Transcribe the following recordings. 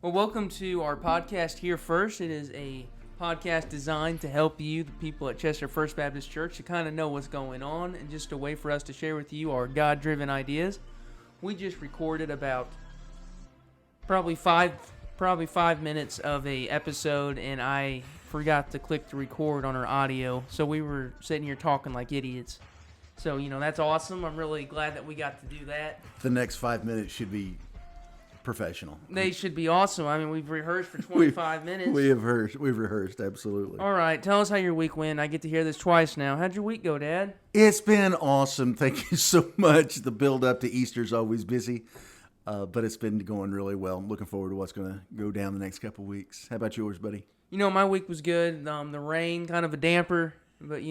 Well, welcome to our podcast Here First. It is a podcast designed to help you, the people at Chester First Baptist Church, to kind of know what's going on and just a way for us to share with you our God-driven ideas. We just recorded about probably five minutes of a episode, and I forgot to click to record on our audio, so we were sitting here talking like idiots. So, that's awesome. I'm really glad that we got to do that. The next 5 minutes should be professional. They should be awesome. I mean, we've rehearsed for 25 minutes. We've rehearsed, absolutely. All right, tell us how your week went. I get to hear this twice now. How'd your week go, Dad? It's been awesome. Thank you so much. The build up to Easter is always busy, but it's been going really well. I'm looking forward to what's going to go down the next couple of weeks. How about yours, buddy? My week was good. The rain, kind of a damper, but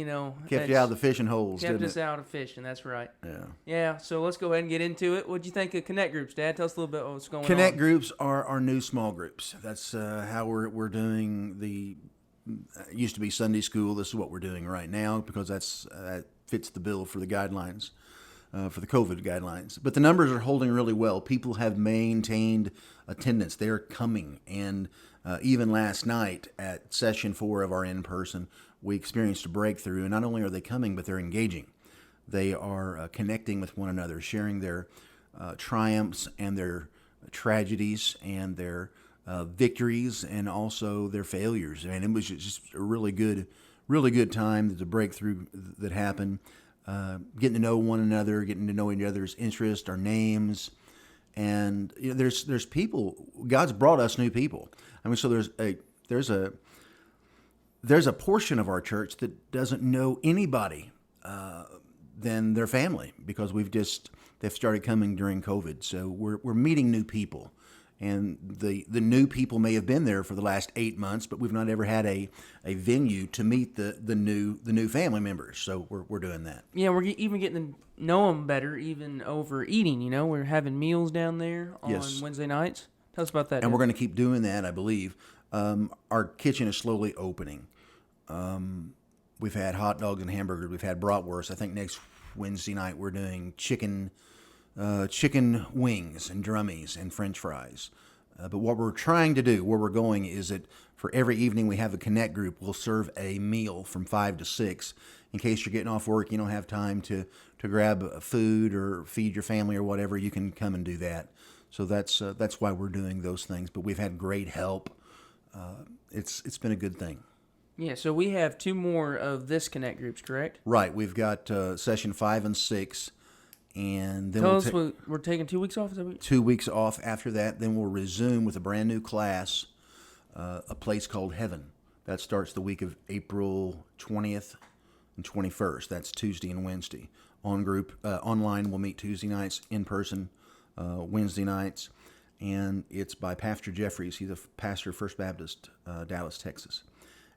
kept you out of the fishing holes. Kept us out of fishing. That's right. Yeah. Yeah. So let's go ahead and get into it. What'd you think of Connect Groups, Dad? Tell us a little bit about what's going on. Connect Groups are our new small groups. That's how we're doing the. It used to be Sunday school. This is what we're doing right now because that fits the bill for the guidelines, for the COVID guidelines. But the numbers are holding really well. People have maintained attendance. They're coming, and even last night at session 4 of our in-person, we experienced a breakthrough. And not only are they coming, but they're engaging. They are connecting with one another, sharing their triumphs and their tragedies and their victories and also their failures. And it was just a really good time. There's a breakthrough that happened. Getting to know one another, getting to know each other's interests, our names. And there's people. God's brought us new people. I mean, so there's a portion of our church that doesn't know anybody than their family because they've started coming during COVID. So we're meeting new people, and the new people may have been there for the last 8 months, but we've not ever had a venue to meet the new family members. So we're doing that. Yeah, we're even getting to know them better, even over eating. We're having meals down there on Wednesday nights. Tell us about that. And we're going to keep doing that, I believe. Our kitchen is slowly opening. We've had hot dogs and hamburgers. We've had bratwurst. I think next Wednesday night we're doing chicken wings and drummies and French fries. But what we're trying to do, where we're going, is that for every evening we have a Connect group, we'll serve a meal from 5 to 6. In case you're getting off work, you don't have time to grab food or feed your family or whatever, you can come and do that. So that's why we're doing those things. But we've had great help. It's been a good thing. Yeah, so we have 2 more of this Connect groups, correct? Right. We've got session 5 and 6. And then Tell us we're taking 2 weeks off? Is that 2 weeks off after that. Then we'll resume with a brand new class, a place called Heaven. That starts the week of April 20th and 21st. That's Tuesday and Wednesday. Online, we'll meet Tuesday nights, in person Wednesday nights. And it's by Pastor Jeffries. He's a pastor of First Baptist, Dallas, Texas.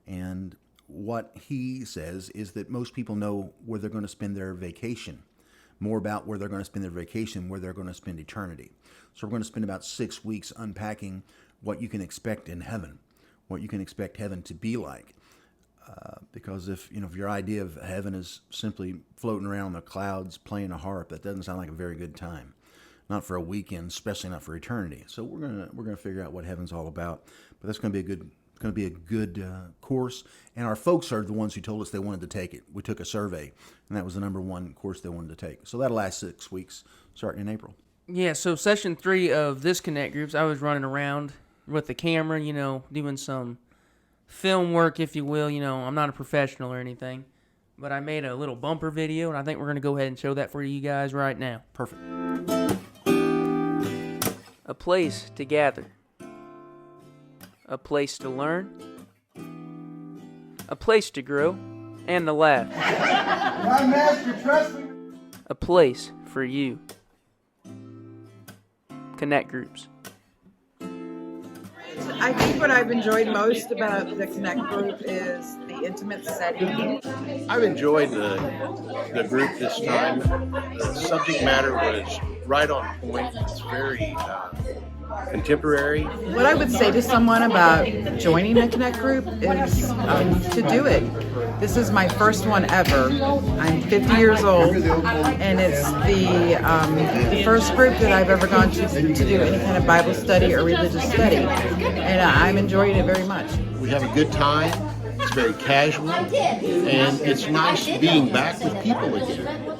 And what he says is that most people know where they're going to spend their vacation, more about where they're going to spend their vacation, where they're going to spend eternity. So we're going to spend about 6 weeks unpacking what you can expect in heaven, what you can expect heaven to be like. Because if your idea of heaven is simply floating around the clouds playing a harp, that doesn't sound like a very good time. Not for a weekend, especially not for eternity. So we're gonna figure out what heaven's all about. But that's going to be a good course. And our folks are the ones who told us they wanted to take it. We took a survey, and that was the number 1 course they wanted to take. So that'll last 6 weeks, starting in April. Yeah, so session 3 of this Connect Groups, I was running around with the camera, doing some film work, if you will. I'm not a professional or anything, but I made a little bumper video, and I think we're going to go ahead and show that for you guys right now. Perfect. A place to gather. A place to learn, a place to grow, and to laugh. My master, trust me. A place for you. Connect Groups. I think what I've enjoyed most about the Connect group is the intimate setting. I've enjoyed the group this time. The subject matter was right on point. It's very contemporary. What I would say to someone about joining a Connect group is to do it. This is my first one ever. I'm 50 years old, and it's the first group that I've ever gone to do any kind of Bible study or religious study, and I'm enjoying it very much. We have a good time. It's very casual, and it's nice being back with people again.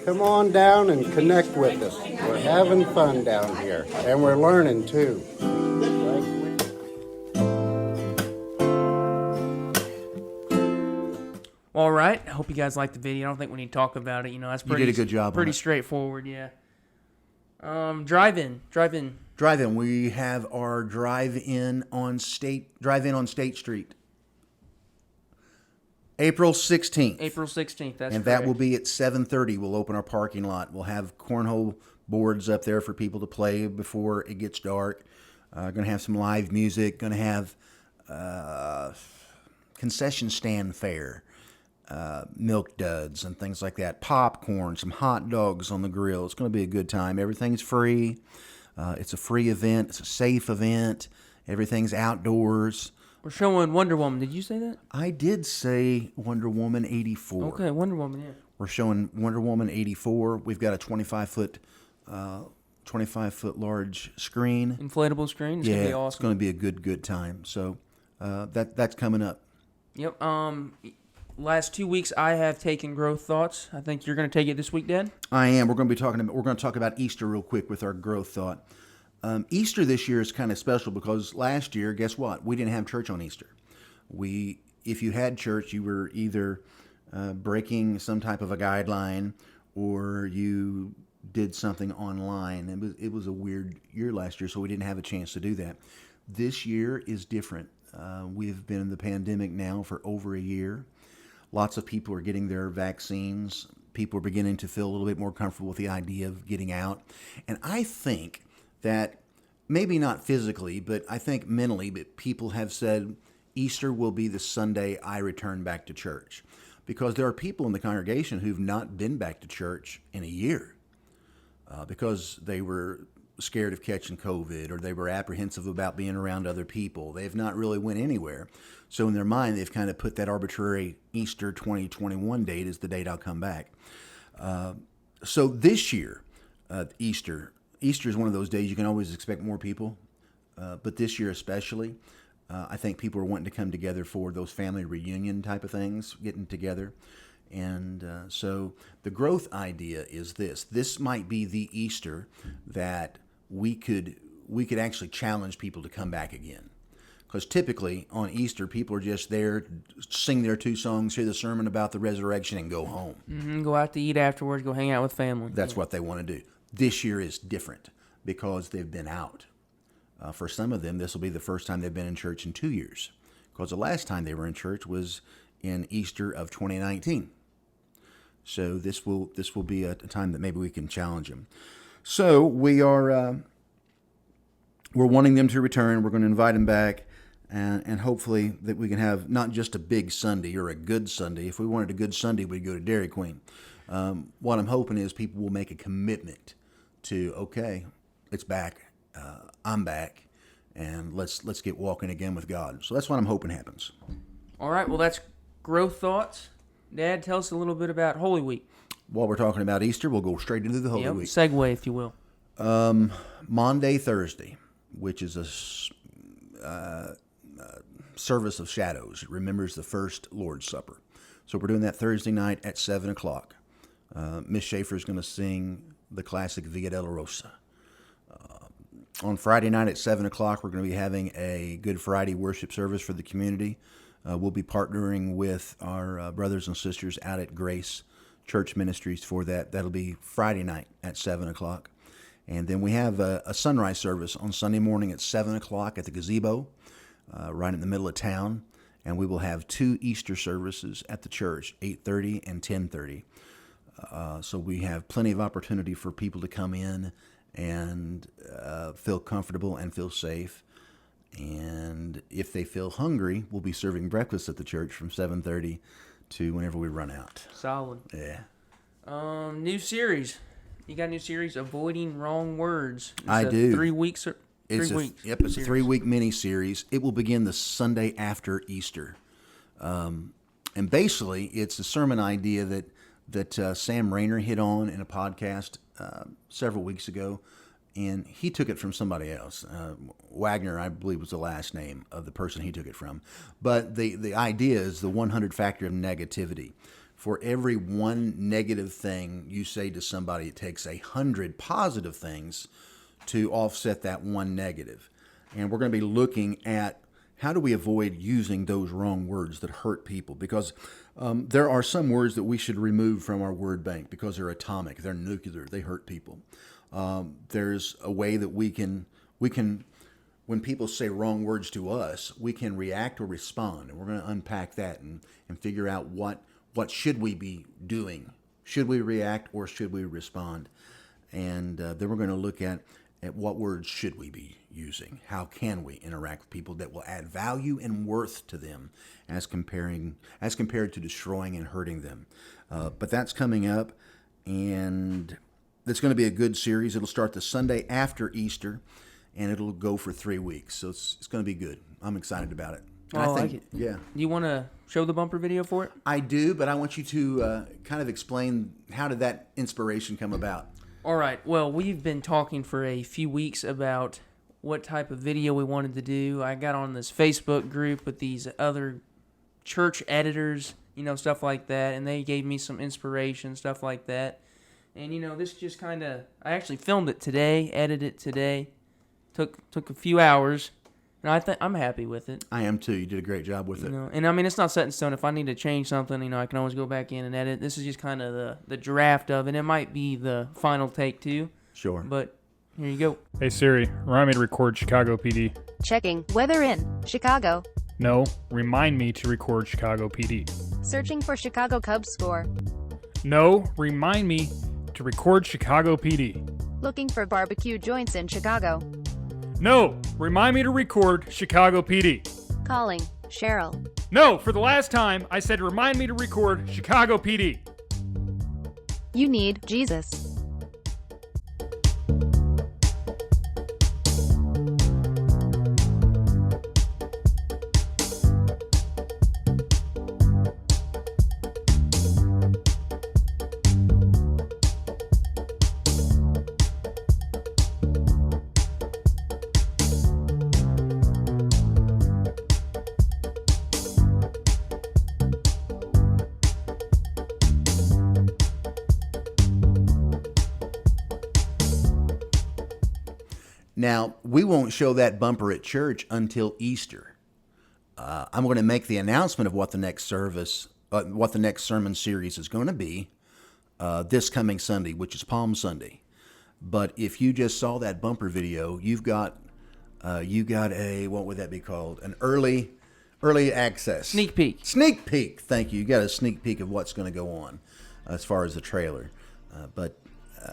Come on down and connect with us. We're having fun down here, and we're learning too. All right. I hope you guys liked the video. I don't think we need to talk about it. That's pretty. You did a good job. Pretty straightforward, yeah. Drive-in. Drive-in. We have our drive-in on State Street. April 16th. April 16th, that's and correct. That will be at 7:30. We'll open our parking lot. We'll have cornhole boards up there for people to play before it gets dark. Going to have some live music. Going to have concession stand fare, milk duds and things like that. Popcorn, some hot dogs on the grill. It's going to be a good time. Everything's free. It's a free event. It's a safe event. Everything's outdoors. We're showing Wonder Woman. Did you say that? I did say Wonder Woman 84. Okay, Wonder Woman, yeah. We're showing Wonder Woman 84. We've got a 25-foot large screen. Inflatable screen. It's gonna be awesome. It's going to be a good time. So that's coming up. Yep. Last 2 weeks I have taken growth thoughts. I think you're going to take it this week, Dad. I am. We're going to talk about Easter real quick with our growth thought. Easter this year is kind of special because last year, guess what? We didn't have church on Easter. If you had church, you were either breaking some type of a guideline or you did something online. It was a weird year last year, so we didn't have a chance to do that. This year is different. We've been in the pandemic now for over a year. Lots of people are getting their vaccines. People are beginning to feel a little bit more comfortable with the idea of getting out. And I think that maybe not physically, but I think mentally, but people have said Easter will be the Sunday I return back to church. Because there are people in the congregation who've not been back to church in a year because they were scared of catching COVID or they were apprehensive about being around other people. They've not really went anywhere. So in their mind, they've kind of put that arbitrary Easter 2021 date as the date I'll come back. So this year, Easter is one of those days you can always expect more people, but this year especially, I think people are wanting to come together for those family reunion type of things, getting together. And so the growth idea is this. This might be the Easter that we could actually challenge people to come back again. Because typically on Easter, people are just there, sing their 2 songs, hear the sermon about the resurrection, and go home. Mm-hmm. Go out to eat afterwards, go hang out with family. That's what they want to do. This year is different because they've been out. For some of them, this will be the first time they've been in church in 2 years, because the last time they were in church was in Easter of 2019. So this will be a time that maybe we can challenge them. So we're wanting them to return. We're going to invite them back, and hopefully that we can have not just a big Sunday or a good Sunday. If we wanted a good Sunday, we'd go to Dairy Queen. What I'm hoping is people will make a commitment to, okay, it's back. I'm back, and let's get walking again with God. So that's what I'm hoping happens. All right, well, that's growth thoughts. Dad, tell us a little bit about Holy Week. While we're talking about Easter, we'll go straight into the Holy Week. Segue, if you will. Maundy, Thursday, which is a service of shadows. It remembers the first Lord's Supper. So we're doing that Thursday night at 7 o'clock. Miss Schaefer is going to sing the classic Via Dolorosa. On Friday night at 7 o'clock, we're going to be having a Good Friday worship service for the community. We'll be partnering with our brothers and sisters out at Grace Church Ministries for that. That'll be Friday night at 7 o'clock. And then we have a sunrise service on Sunday morning at 7 o'clock at the gazebo, right in the middle of town. And we will have 2 Easter services at the church, 8:30 and 10:30. So we have plenty of opportunity for people to come in and feel comfortable and feel safe. And if they feel hungry, we'll be serving breakfast at the church from 7:30 to whenever we run out. Solid. Yeah. New series. You got a new series, Avoiding Wrong Words. I do. 3 weeks. It's a 3-week mini series. It will begin the Sunday after Easter, and basically, it's a sermon idea that Sam Rayner hit on in a podcast several weeks ago, and he took it from somebody else. Wagner, I believe, was the last name of the person he took it from. But the idea is the 100 factor of negativity. For every one negative thing you say to somebody, it takes 100 positive things to offset that one negative. And we're going to be looking at how do we avoid using those wrong words that hurt people? Because there are some words that we should remove from our word bank because they're atomic, they're nuclear, they hurt people. There's a way that we can, when people say wrong words to us, we can react or respond. And we're going to unpack that and figure out what should we be doing. Should we react or should we respond? And then we're going to look at what words should we be using. How can we interact with people that will add value and worth to them as compared to destroying and hurting them. But that's coming up, and it's going to be a good series. It'll start the Sunday after Easter, and it'll go for 3 weeks. So it's going to be good. I'm excited about it. I like it. Yeah. Do you want to show the bumper video for it? I do, but I want you to kind of explain how did that inspiration come about? All right. Well, we've been talking for a few weeks about what type of video we wanted to do. I got on this Facebook group with these other church editors, stuff like that, and they gave me some inspiration, stuff like that. And, this just kind of, I actually filmed it today, edited it today. Took a few hours, and I'm happy with it. I am too. You did a great job with it. And I mean, it's not set in stone. If I need to change something, I can always go back in and edit. This is just kind of the draft of it. It might be the final take too. Sure. But here you go. Hey Siri, remind me to record Chicago PD. Checking weather in Chicago. No, remind me to record Chicago PD. Searching for Chicago Cubs score. No, remind me to record Chicago PD. Looking for barbecue joints in Chicago. No, remind me to record Chicago PD. Calling Cheryl. No, for the last time, I said remind me to record Chicago PD. You need Jesus. Now, we won't show that bumper at church until Easter. I'm going to make the announcement of what the next sermon series is going to be this coming Sunday, which is Palm Sunday. But if you just saw that bumper video, you got a, what would that be called? An early access. Sneak peek. Sneak peek. Thank you. You got a sneak peek of what's going to go on as far as the trailer.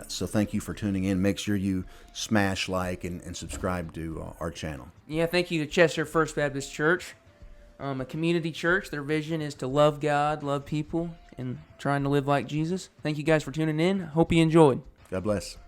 So thank you for tuning in. Make sure you smash like and subscribe to our channel. Yeah, thank you to Chester First Baptist Church, a community church. Their vision is to love God, love people, and trying to live like Jesus. Thank you guys for tuning in. Hope you enjoyed. God bless.